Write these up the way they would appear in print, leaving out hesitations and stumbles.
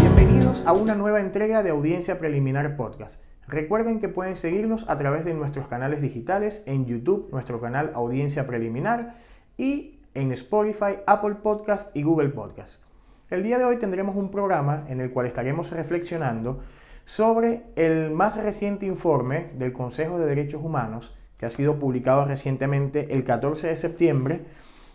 Bienvenidos a una nueva entrega de Audiencia Preliminar Podcast. Recuerden que pueden seguirnos a través de nuestros canales digitales en YouTube, nuestro canal Audiencia Preliminar, y en Spotify, Apple Podcast y Google Podcast. El día de hoy tendremos un programa en el cual estaremos reflexionando sobre el más reciente informe del Consejo de Derechos Humanos, que ha sido publicado recientemente el 14 de septiembre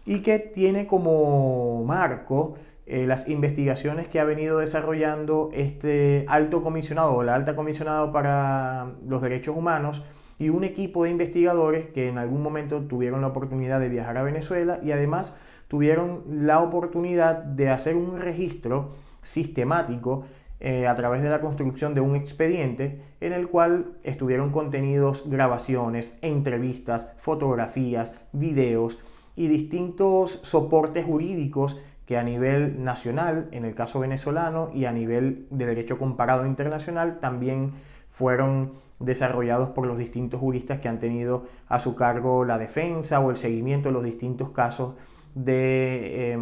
y que tiene como marco las investigaciones que ha venido desarrollando este alto comisionado o la alta comisionada para los derechos humanos y un equipo de investigadores que en algún momento tuvieron la oportunidad de viajar a Venezuela y además tuvieron la oportunidad de hacer un registro sistemático a través de la construcción de un expediente en el cual estuvieron contenidos grabaciones, entrevistas, fotografías, videos y distintos soportes jurídicos que a nivel nacional, en el caso venezolano, y a nivel de derecho comparado internacional, también fueron desarrollados por los distintos juristas que han tenido a su cargo la defensa o el seguimiento de los distintos casos de,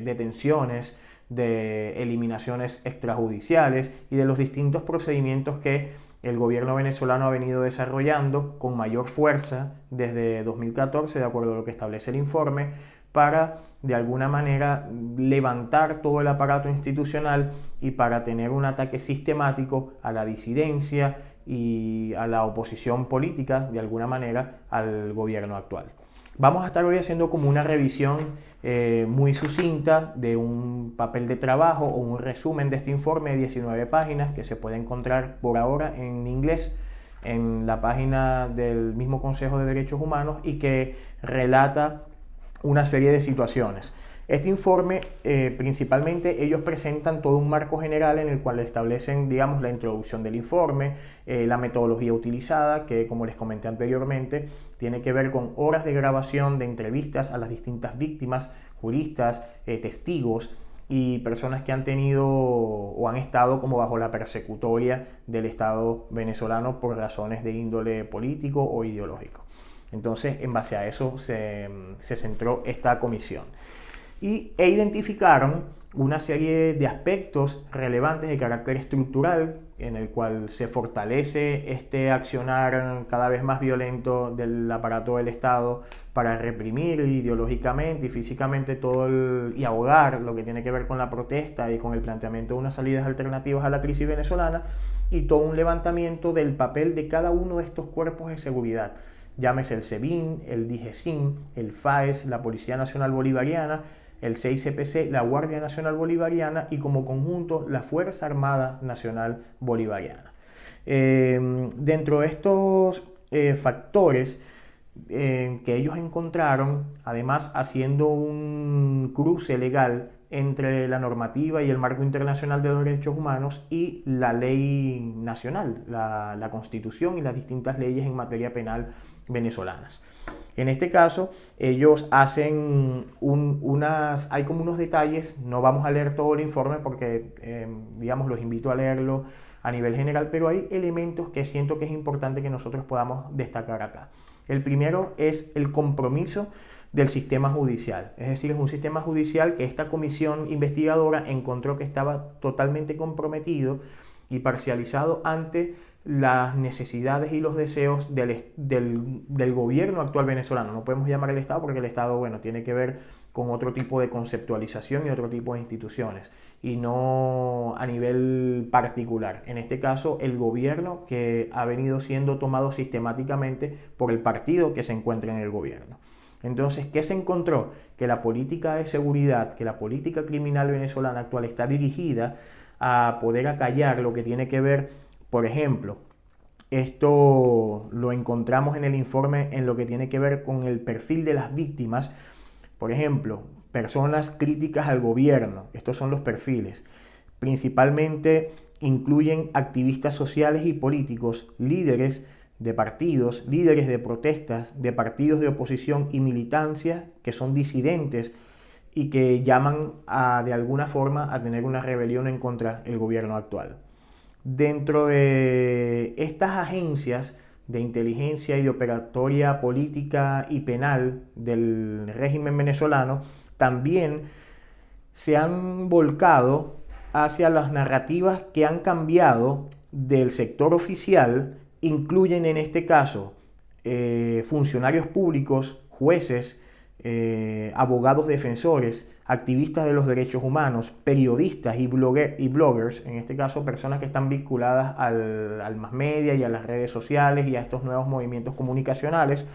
detenciones, de eliminaciones extrajudiciales y de los distintos procedimientos que el gobierno venezolano ha venido desarrollando con mayor fuerza desde 2014, de acuerdo a lo que establece el informe, para de alguna manera levantar todo el aparato institucional y para tener un ataque sistemático a la disidencia y a la oposición política, de alguna manera, al gobierno actual. Vamos a estar hoy haciendo como una revisión muy sucinta de un papel de trabajo o un resumen de este informe de 19 páginas que se puede encontrar por ahora en inglés en la página del mismo Consejo de Derechos Humanos y que relata una serie de situaciones. Este informe, principalmente, ellos presentan todo un marco general en el cual establecen, digamos, la introducción del informe, la metodología utilizada, que como les comenté anteriormente, tiene que ver con horas de grabación de entrevistas a las distintas víctimas, juristas, testigos y personas que han tenido o han estado como bajo la persecutoria del Estado venezolano por razones de índole político o ideológico. Entonces, en base a eso se centró esta comisión. E identificaron una serie de aspectos relevantes de carácter estructural en el cual se fortalece este accionar cada vez más violento del aparato del Estado para reprimir ideológicamente y físicamente y ahogar lo que tiene que ver con la protesta y con el planteamiento de unas salidas alternativas a la crisis venezolana y todo un levantamiento del papel de cada uno de estos cuerpos de seguridad. Llámese el SEBIN, el DIGESIN, el FAES, la Policía Nacional Bolivariana, el CICPC, la Guardia Nacional Bolivariana y como conjunto la Fuerza Armada Nacional Bolivariana. Dentro de estos factores que ellos encontraron, además haciendo un cruce legal entre la normativa y el marco internacional de los derechos humanos y la ley nacional, la Constitución y las distintas leyes en materia penal venezolanas. En este caso, ellos hacen hay como unos detalles, no vamos a leer todo el informe porque, los invito a leerlo a nivel general, pero hay elementos que siento que es importante que nosotros podamos destacar acá. El primero es el compromiso del sistema judicial, es decir, es un sistema judicial que esta comisión investigadora encontró que estaba totalmente comprometido y parcializado ante las necesidades y los deseos del gobierno actual venezolano. No podemos llamar el Estado porque el Estado, tiene que ver con otro tipo de conceptualización y otro tipo de instituciones y no a nivel particular. En este caso, el gobierno que ha venido siendo tomado sistemáticamente por el partido que se encuentra en el gobierno. Entonces, ¿qué se encontró? Que la política de seguridad, que la política criminal venezolana actual está dirigida a poder acallar lo que tiene que ver, por ejemplo, esto lo encontramos en el informe en lo que tiene que ver con el perfil de las víctimas. Por ejemplo, personas críticas al gobierno, estos son los perfiles. Principalmente incluyen activistas sociales y políticos, líderes de partidos, líderes de protestas, de partidos de oposición y militancia que son disidentes y que llaman de alguna forma a tener una rebelión en contra del gobierno actual. Dentro de estas agencias de inteligencia y de operatoria política y penal del régimen venezolano, también se han volcado hacia las narrativas que han cambiado del sector oficial, incluyen en este caso funcionarios públicos, jueces, abogados defensores, activistas de los derechos humanos, periodistas y bloggers, en este caso personas que están vinculadas al mass media y a las redes sociales y a estos nuevos movimientos comunicacionales.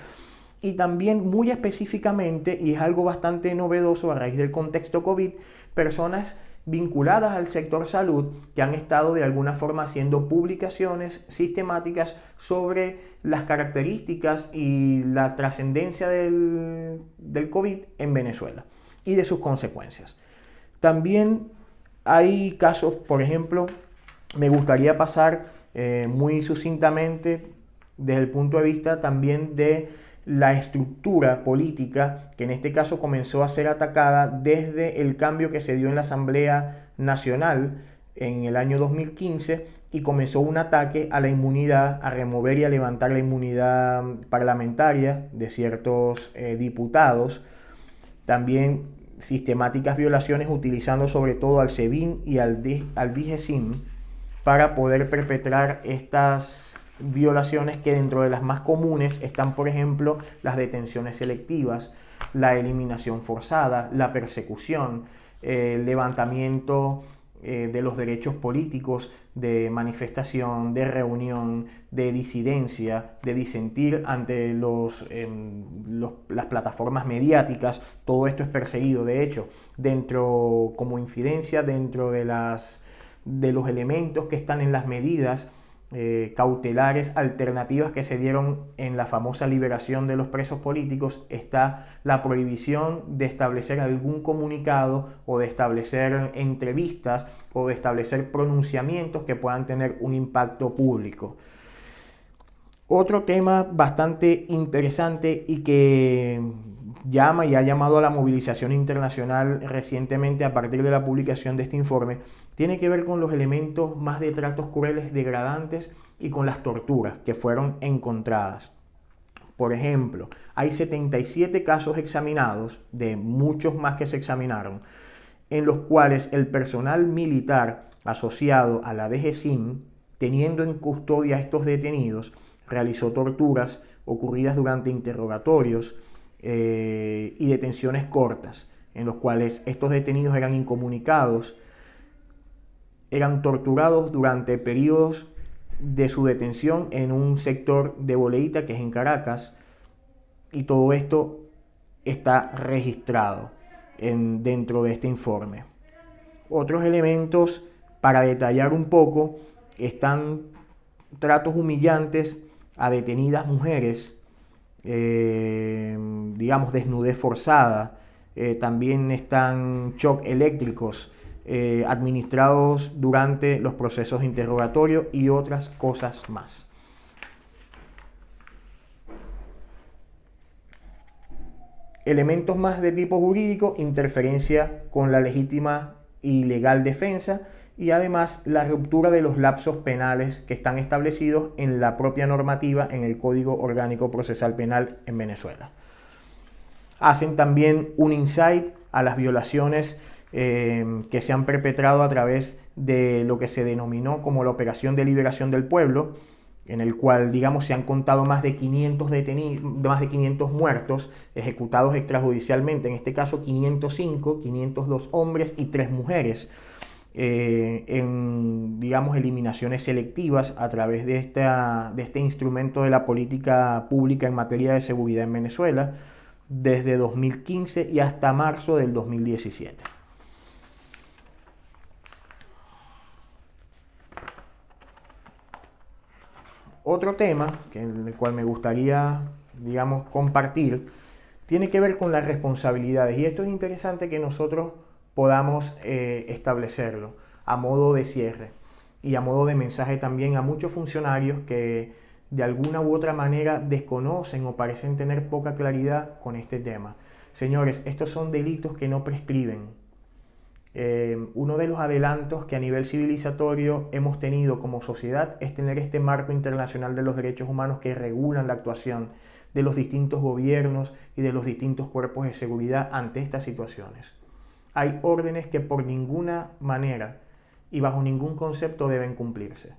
Y también muy específicamente, y es algo bastante novedoso a raíz del contexto COVID, personas vinculadas al sector salud que han estado de alguna forma haciendo publicaciones sistemáticas sobre las características y la trascendencia del COVID en Venezuela y de sus consecuencias. También hay casos, por ejemplo, me gustaría pasar muy sucintamente desde el punto de vista también de la estructura política que en este caso comenzó a ser atacada desde el cambio que se dio en la Asamblea Nacional en el año 2015 y comenzó un ataque a la inmunidad, a remover y a levantar la inmunidad parlamentaria de ciertos diputados. También sistemáticas violaciones utilizando sobre todo al SEBIN y al DIGESIM para poder perpetrar estas violaciones, que dentro de las más comunes están, por ejemplo, las detenciones selectivas, la eliminación forzada, la persecución, el levantamiento de los derechos políticos, de manifestación, de reunión, de disidencia, de disentir ante las plataformas mediáticas. Todo esto es perseguido. De hecho, como incidencia dentro de los elementos que están en las medidas cautelares alternativas que se dieron en la famosa liberación de los presos políticos, está la prohibición de establecer algún comunicado o de establecer entrevistas o de establecer pronunciamientos que puedan tener un impacto público. Otro tema bastante interesante y que llama y ha llamado a la movilización internacional recientemente a partir de la publicación de este informe tiene que ver con los elementos más de tratos crueles, degradantes y con las torturas que fueron encontradas. Por ejemplo, hay 77 casos examinados, de muchos más que se examinaron, en los cuales el personal militar asociado a la DGCIM, teniendo en custodia a estos detenidos, realizó torturas ocurridas durante interrogatorios y detenciones cortas, en los cuales estos detenidos eran incomunicados, eran torturados durante periodos de su detención en un sector de Boleíta, que es en Caracas, y todo esto está registrado dentro de este informe. Otros elementos para detallar un poco están tratos humillantes a detenidas mujeres, digamos desnudez forzada, también están shock eléctricos administrados durante los procesos de interrogatorio y otras cosas más. Elementos más de tipo jurídico: interferencia con la legítima y legal defensa, y además la ruptura de los lapsos penales que están establecidos en la propia normativa en el Código Orgánico Procesal Penal en Venezuela. Hacen también un insight a las violaciones que se han perpetrado a través de lo que se denominó como la Operación de Liberación del Pueblo, en el cual, digamos, se han contado más de 500 muertos ejecutados extrajudicialmente, en este caso 502 hombres y 3 mujeres, en, digamos, eliminaciones selectivas a través de este instrumento de la política pública en materia de seguridad en Venezuela, desde 2015 y hasta marzo del 2017. Otro tema en el cual me gustaría, digamos, compartir tiene que ver con las responsabilidades, y esto es interesante que nosotros podamos establecerlo a modo de cierre y a modo de mensaje también a muchos funcionarios que de alguna u otra manera desconocen o parecen tener poca claridad con este tema. Señores, estos son delitos que no prescriben. Uno de los adelantos que a nivel civilizatorio hemos tenido como sociedad es tener este marco internacional de los derechos humanos que regulan la actuación de los distintos gobiernos y de los distintos cuerpos de seguridad ante estas situaciones. Hay órdenes que por ninguna manera y bajo ningún concepto deben cumplirse.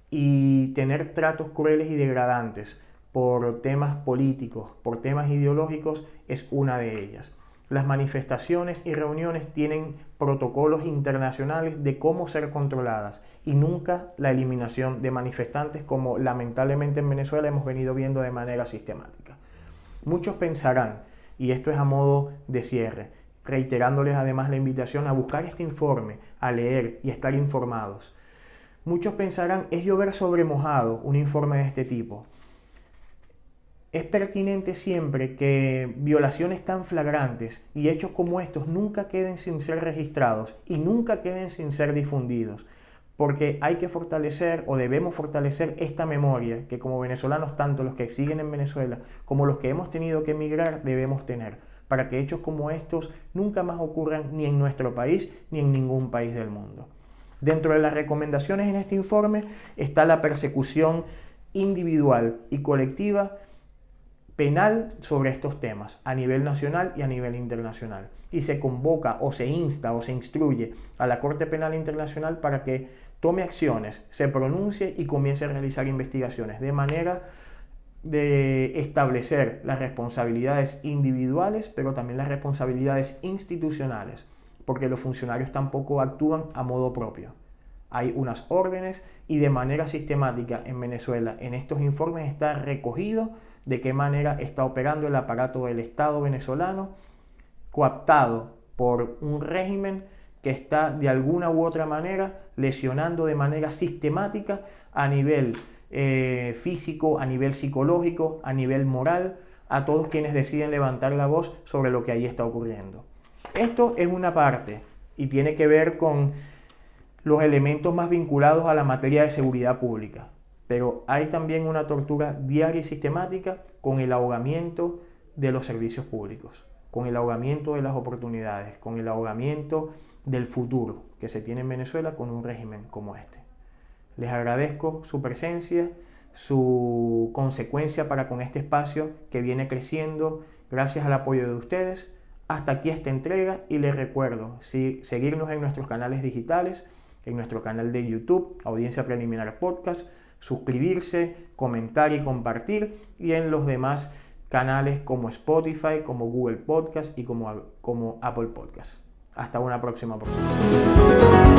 Y tener tratos crueles y degradantes por temas políticos, por temas ideológicos, es una de ellas. Las manifestaciones y reuniones tienen protocolos internacionales de cómo ser controladas y nunca la eliminación de manifestantes, como lamentablemente en Venezuela hemos venido viendo de manera sistemática. Muchos pensarán, y esto es a modo de cierre, reiterándoles además la invitación a buscar este informe, a leer y estar informados. Muchos pensarán, ¿es llover sobre mojado un informe de este tipo? Es pertinente siempre que violaciones tan flagrantes y hechos como estos nunca queden sin ser registrados y nunca queden sin ser difundidos, porque hay que fortalecer o debemos fortalecer esta memoria que como venezolanos, tanto los que siguen en Venezuela como los que hemos tenido que emigrar, debemos tener, para que hechos como estos nunca más ocurran ni en nuestro país ni en ningún país del mundo. Dentro de las recomendaciones en este informe está la persecución individual y colectiva penal sobre estos temas a nivel nacional y a nivel internacional. Y se convoca o se insta o se instruye a la Corte Penal Internacional para que tome acciones, se pronuncie y comience a realizar investigaciones de manera de establecer las responsabilidades individuales, pero también las responsabilidades institucionales, porque los funcionarios tampoco actúan a modo propio. Hay unas órdenes y de manera sistemática en Venezuela en estos informes está recogido de qué manera está operando el aparato del Estado venezolano, coaptado por un régimen que está de alguna u otra manera lesionando de manera sistemática a nivel físico, a nivel psicológico, a nivel moral, a todos quienes deciden levantar la voz sobre lo que ahí está ocurriendo. Esto es una parte y tiene que ver con los elementos más vinculados a la materia de seguridad pública. Pero hay también una tortura diaria y sistemática con el ahogamiento de los servicios públicos, con el ahogamiento de las oportunidades, con el ahogamiento del futuro que se tiene en Venezuela con un régimen como este. Les agradezco su presencia, su consecuencia para con este espacio que viene creciendo gracias al apoyo de ustedes. Hasta aquí esta entrega y les recuerdo seguirnos en nuestros canales digitales, en nuestro canal de YouTube, Audiencia Preliminar Podcast, suscribirse, comentar y compartir, y en los demás canales como Spotify, como Google Podcast y como Apple Podcast. Hasta una próxima oportunidad.